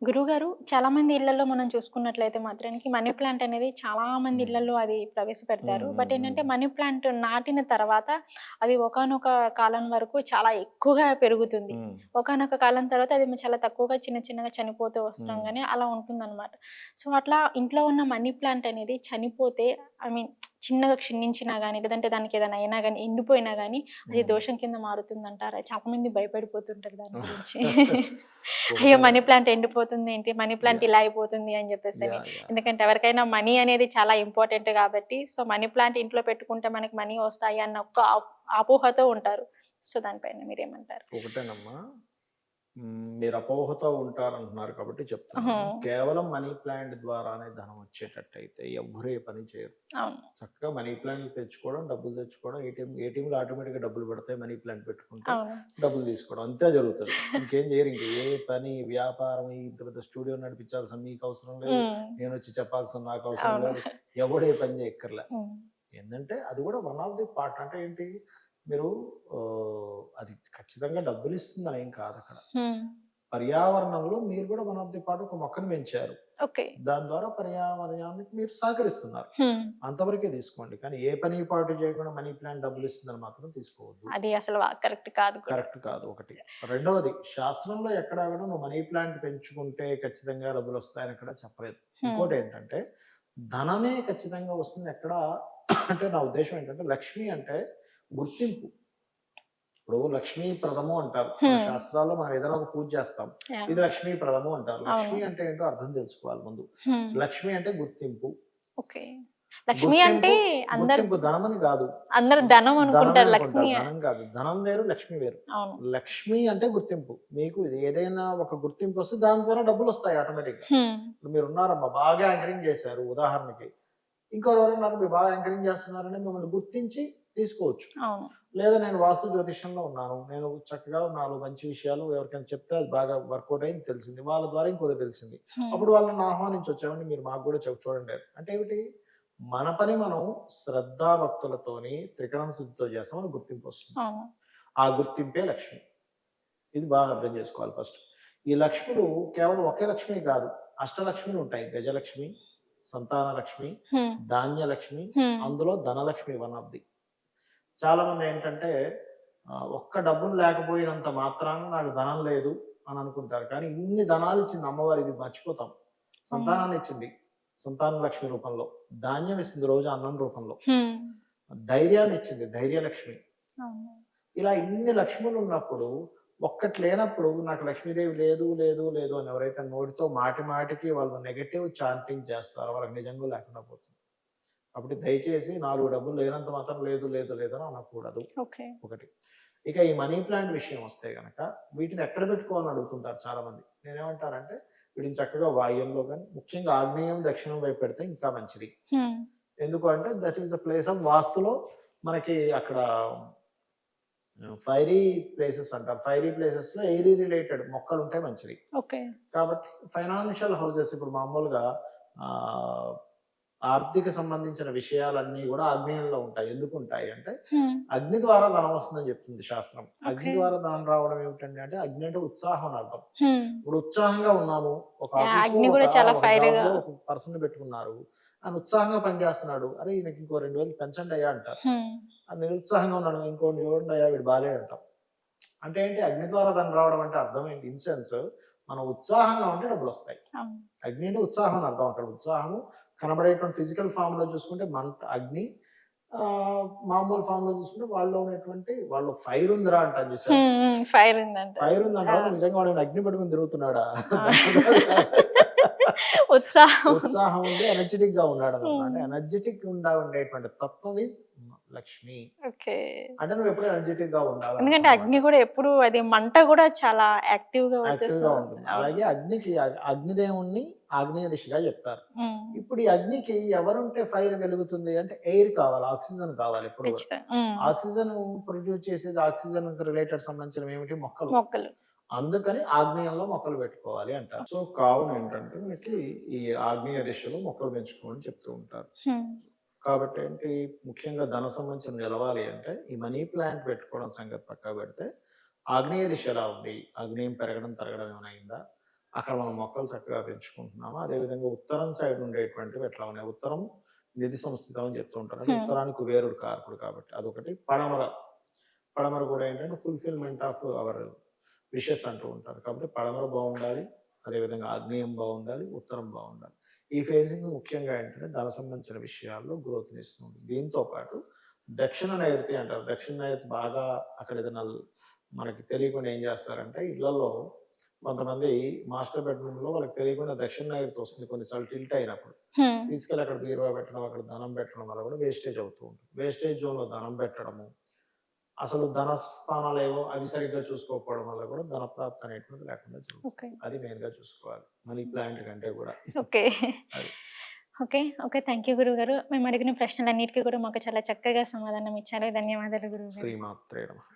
గురువుగారు, చాలా మంది ఇళ్లలో మనం చూసుకున్నట్లయితే మాత్రానికి మనీ ప్లాంట్ అనేది చాలా మంది హ్మ్. ఇళ్లలో అది హ్మ్. ప్రవేశపెడతారు. హ్మ్. బట్ హ్మ్. ఏంటంటే మనీ ప్లాంట్ నాటిన తర్వాత అది ఒకానొక కాలం వరకు చాలా ఎక్కువగా పెరుగుతుంది. హ్మ్. ఒకానొక కాలం తర్వాత అది చాలా తక్కువగా చిన్న చిన్నగా చనిపోతూ వస్తాం హ్మ్. గానీ అలా ఉంటుందనమాట. సో, అట్లా ఇంట్లో ఉన్న మనీ ప్లాంట్ అనేది చనిపోతే ఐ మీన్ చిన్నగా క్షీణించినా గానీ, లేదంటే దానికేదైనా అయినా గానీ, ఎండిపోయినా గానీ అది హ్మ్. దోషం కింద మారుతుందంటారా? చాలా మంది భయపడిపోతుంటారు దాని గురించి. అయ్యో! ఒకటే మనీ ప్లాంట్ ఎండిపోతుందేంటి? మనీ ప్లాంట్ యాహ్! ఇలా అయిపోతుంది అని జెప్పేసని. యాహ్! యాహ్! ఎందుకంటే ఎవరికైనా మనీ అనేది చాలా ఇంపార్టెంట్ గాబట్టి, సో, మనీ ప్లాంట్ ఇంట్లో పెట్టుకుంటే మనకి మనీ వస్తాయి అన్న ఒక అపోహతో ఉంటారు. సో, దానిపైన మీరేమంటారు? ఒకటేనమ్మా. మీరు అపోహతో ఉంటారంటున్నారు కాబట్టి చెప్తున్నాను. హ్మ్. కేవలం మనీ ప్లాంట్ ద్వారానే ధనం వచ్చేటట్టయితే ఎవ్వరు ఏ పని చేయరు. అవును. చక్కగా మనీ ప్లాంట్లు తెచ్చుకోవడం, డబ్బులు తెచ్చుకోవడం, ఏటీఎంలో ఆటోమేటిక్‌గా డబ్బులు పడతాయి. మనీ ప్లాంట్ పెట్టుకుంటే అవును. డబ్బులు తీసుకోవడం అంతే జరుగుతది. ఇంకేం చేయరు. ఇంక ఏ పని, వ్యాపారం ఇంత పెద్ద స్టూడియో నడిపించాల్సిన మీకవసరం లేదు. హ్మ్. నేనొచ్చి చెప్పాల్సిన నాకవసరం అవును. లేదు. ఎవడు ఏ పని చేయక్కర్లే. హ్మ్. ఏందంటే అది కూడా వన్ ఆఫ్ ది పార్ట్. అంటే ఏంటి? మీరు అది ఖచ్చితంగా డబ్బులిస్తుందని ఏం కాదక్కడ. హ్మ్. పర్యావరణంలో మీరు కూడా వన్ ఆఫ్ ది పార్ట్ ఒక మొక్కను పెంచారు. ఓకే. దాని ద్వారా పర్యావరణానికి మీరు సహకరిస్తున్నారు. హ్మ్. అంతవరకే తీసుకోండి. కానీ ఏ పని పాటు చేయకుండా మనీ ప్లాంట్ డబ్బులిస్తుందని మాత్రం తీసుకోవద్దు. అది అసలు కరెక్ట్ కాదు కూడా. కరెక్ట్ కాదు ఒకటి. రెండవది శాస్త్రంలో ఎక్కడా కూడా నువ్వు మనీ ప్లాంట్ పెంచుకుంటే ఖచ్చితంగా డబ్బులొస్తాయని ఎక్కడ చెప్పలేదు. హ్మ్. ఇంకోటేంటంటే ధనమే ఖచ్చితంగా వస్తుంది ఎక్కడ అంటే నా ఉద్దేశ్యం ఏంటంటే లక్ష్మి అంటే గుర్తింపు. ఇప్పుడు లక్ష్మీప్రదము అంటారు. మన హ్మ్. శాస్త్రాల్లో మనం ఏదైనా ఒక పూజ చేస్తాం. యాహ్! ఇది లక్ష్మీప్రదము అంటారు. అవును. లక్ష్మి అంటే ఏంటో అర్థం తెలుసుకోవాలి ముందు. హ్మ్. లక్ష్మి అంటే గుర్తింపు. ఓకే. లక్ష్మి అంటే గుర్తింపు, అందరు గుర్తింపు ధనమని గాదు. అందరూ ధనం ధనమే అనుకుంటారు. అనుకుంటారు. లక్ష్మి ధనం గాదు. ధనం వేరు, లక్ష్మి వేరు. అవును. లక్ష్మి అంటే గుర్తింపు. మీకు ఇది ఏదైనా ఒక గుర్తింపొస్తే దాని ద్వారా డబ్బులొస్తాయి ఆటోమేటిక్‌గా. హ్మ్. ఇప్పుడు మీరున్నారమ్మా బాగా యాంకరింగ్ చేశారు ఉదాహరణకి. ఇంకోరెవరున్నారు మీరు బాగా యాంకరింగ్ చేస్తున్నారని మిమ్మల్ని గుర్తించి తీసుకోవచ్చు. అవును. లేదా నేను వాస్తు జ్యోతిష్యంలో ఉన్నాను. నేను చక్కగా 4 మంచి విషయాలు ఎవరికైనా చెప్తే అది బాగా వర్కౌట్ అయింది తెలిసింది. వాళ్ళ ద్వారా ఇంకోరికి తెలిసింది. హ్మ్. అప్పుడు వాళ్ళని ఆహ్వానించొచ్చు. ఏవండీ మీరు మాకు గూడా చూడండి. అంటే ఏమిటి? మన పని మనం శ్రద్ధాభక్తులతోని త్రికరణ శుద్ధితో చేస్తాం. గుర్తింపొస్తుంది. అవును. ఆ గుర్తింపే లక్ష్మి. ఇది బాగా అర్థం చేసుకోవాలి ఫస్ట్. ఈ లక్ష్ములు కేవలం ఒకే లక్ష్మి కాదు. అష్టలక్ష్మిలుంటాయి. గజలక్ష్మి, సంతాన లక్ష్మి, హ్మ్. ధాన్యలక్ష్మి, హ్మ్. అందులో ధనలక్ష్మి వన్ ఆఫ్ ది. చాలామంది ఏంటంటే ఒక్క డబ్బులు లేకపోయినంత మాత్రాన నాకు ధనం లేదు అని అనుకుంటారు. కానీ ఇన్ని ధనాలిచ్చింది అమ్మవారు ఇది మర్చిపోతాం. అవును. సంతానాన్నిచ్చింది. సంతాన లక్ష్మి రూపంలో. ధాన్యం ఇస్తుంది రోజు అన్నం రూపంలో. హ్మ్. ధైర్యాన్నిచ్చింది ధైర్యలక్ష్మి. అవును. ఇలా ఇన్ని లక్ష్ములున్నప్పుడు, ఒక్కటి లేనప్పుడు నాకు లక్ష్మీదేవి లేదు, లేదు, లేదు అని ఎవరైతే నోటితో మాటి మాటికి వాళ్ళు నెగెటివ్ చాంటింగ్ చేస్తారో వాళ్ళకి నిజంగా లేకుండా పోతుంది. కాబట్టి దయచేసి 4 డబ్బులు లేనంత మాత్రం లేదు, లేదు, లేదు అని అనకూడదు. ఓకే. ఒకటి. ఇక ఈ మనీ ప్లాంట్ విషయం వస్తే గనక వీటిని ఎక్కడ పెట్టుకోవాలని అడుగుతుంటారు చాలామంది. నేనేమంటానంటే వీటిని చక్కగా వాయువ్యంలో గాని, ముఖ్యంగా ఆగ్నేయం, దక్షిణం వైపు పెడితే ఇంకా మంచిది. హ్మ్. ఎందుకు అంటే that is the place of వాస్తులో మనకి అక్కడ ఫైరీ ప్లేసెస్ అంటారు. ఫైరీ ప్లేసెస్‌లో ఎయిరీ రిలేటెడ్ మొక్కలుంటే మంచిది. ఓకే. కాబట్టి ఫైనాన్షియల్ హౌసెస్ ఇప్పుడు మామూలుగా ఆహ్, ఆర్థిక సంబంధించిన విషయాలన్నీ గూడా ఆగ్నేయంలో ఉంటాయి. ఎందుకుంటాయి అంటే, హ్మ్. అగ్ని ద్వారా ధనం వస్తుందని చెప్తుంది శాస్త్రం. అగ్ని ఓకే. ద్వారా ధనం రావడం ఏమిటండి అంటే, అగ్ని అంటే ఉత్సాహం అని అర్థం. హ్మ్. ఇప్పుడు ఉత్సాహంగా ఉన్నాము. ఒక యాహ్! ఆఫీస్‌లో అగ్ని ఒక గూడా చాలా ఒక ఫైర్‌గా జాబ్‌లో ఒక పర్సన్‌ని పెట్టుకున్నారు. ఆయన ఉత్సాహంగా పనిచేస్తున్నాడు. "అరే! ఈయనకి ఇంకో 2000 పెంచండయ్యా" అంటారు. హ్మ్. నిరుత్సాహంగా ఉన్నాడు. "ఇంకోడిని చూడండయ్యా వీడు బాలేడంటాం." అంటే ఏంటి? అగ్ని ద్వారా ధనం రావడం అంటే అర్థం ఏంటి? ఇన్ సెన్స్ మనం ఉత్సాహంగా ఉంటే డబ్బులొస్తాయి. అవును. అగ్ని అంటే ఉత్సాహం అని అర్థం అక్కడ. ఉత్సాహము కనబడేటువంటి ఫిజికల్ ఫార్మ్‌లో చూసుకుంటే మంట అగ్ని. మామూలు ఫార్మ్‌లో చూసుకుంటే వాళ్ళలో ఉన్నటువంటి వాళ్ళు ఫైర్ ఉందిరా అంటాను చూసారా? హ్మ్. హ్మ్. ఫైర్ ఉందంటారు. ఫైర్ ఆ! ఉందంటావా? నిజంగా వాడేమైనా అగ్ని పట్టుకొని తిరుగుతున్నాడా? ఆ! దాని కాదు. ఉత్సాహం. ఉత్సాహం ఉండి ఎనర్జిటిక్‌గా ఉన్నాడనమాట. అంటే హ్మ్. ఎనర్జిటిక్ ఉండేటువంటి తత్వం ఈజ్ లక్ష్మి. ఓకే. అంటే నువ్వెప్పుడు ఎనర్జిటిక్‌గా ఎందుకంటే ఉండాలనమాట. అగ్ని గూడా ఎప్పుడు అది మంట గూడా చాలా యాక్టివ్‌గా యాక్టివ్‌గా వచ్చేస్తది. ఉంటుంది. అవును. అలాగే అగ్నికి అగ్నిదేవుడిని ఆగ్నేయ దిశగా చెప్తారు. హ్మ్. ఇప్పుడు ఈ అగ్నికి ఎవరుంటే ఫైర్ వెలుగుతుంది అంటే ఎయిర్ కావాలి. ఆక్సిజన్ కావాలి ఎప్పుడు గూడా. ఖచ్చితంగా. హ్మ్. ఆక్సిజన్ ప్రొడ్యూస్ చేసేది ఆక్సిజన్‌కి రిలేటెడ్ సంబంధించినవేమిటి మొక్కలు. మొక్కలు. అందుకని ఆగ్నేయంలో మొక్కలు పెట్టుకోవాలి అంటారు. సో, కావున ఏంటంటే మనకి ఈ ఆగ్నేయ దిశలో మొక్కలు పెంచుకోమని చెప్తూ ఉంటారు. హ్మ్. కాబట్టి ఏంటి ముఖ్యంగా ధన సంబంధించి నిలవాలి అంటే ఈ మనీ ప్లాంట్ పెట్టుకోవడం సంగతి పక్కకు పెడితే ఆగ్నేయ దిశ ఎలా ఉంది? ఆగ్నేయం పెరగడం, తరగడం ఏమైనా అయిందా? అక్కడ మనం మొక్కలు చక్కగా పెంచుకుంటున్నాము. అదేవిధంగా ఉత్తరం సైడ్ ఉండేటువంటివి ఎట్లా ఉన్నాయి, ఉత్తరం నిధి సంస్థితం అని చెప్తూ ఉంటారు. అంటే ఉత్తరానికి కుబేరుడు కారకుడు కాబట్టి అదొకటి. పడమర పడమర కూడా ఏంటంటే ఫుల్ఫిల్మెంట్ ఆఫ్ అవర్ విషెస్ అంటూ ఉంటారు. కాబట్టి పడమర బాగుండాలి, అదేవిధంగా ఆగ్నేయం బాగుండాలి, ఉత్తరం బాగుండాలి. ఈ ఫేజింగ్ ముఖ్యంగా ఏంటంటే ధన సంబంధించిన విషయాల్లో గ్రోత్ని ఇస్తుంది. దీంతో పాటు దక్షిణ నైరుతి అంటారు. దక్షిణ నైరుతి బాగా అక్కడ ఏదైనా మనకి తెలియకుండా ఏం చేస్తారంటే ఇళ్లలో కొంతమంది మాస్టర్ బెడ్రూమ్లో వాళ్ళకి తెలియకుండా దక్షిణ నైరుతి వస్తుంది కొన్నిసార్లు టిల్ట్ అయినప్పుడు. తీసుకెళ్ళి అక్కడ బీరువా పెట్టడం, అక్కడ ధనం పెట్టడం వల్ల కూడా వేస్టేజ్ అవుతూ ఉంటుంది. వేస్టేజ్ జోన్లో ధనం పెట్టడము, అసలు ధన స్థానాలు ఏవో అవి సరిగ్గా చూసుకోకపోవడం వల్ల కూడా ధన ప్రాప్తి అనేటువంటిది లేకుండా జరుగుతుంది. అది మెయిన్గా చూసుకోవాలి మనీ ప్లాంట్ కంటే కూడా. ఓకే. అది ఓకే. ఓకే. థ్యాంక్ యూ గురువుగారు. మేము అడిగిన ప్రశ్నలన్నిటికీ కూడా మాకు చాలా చక్కగా సమాధానం ఇచ్చారు. ధన్యవాదాలు గురువుగారు. శ్రీమాత్రే నమః.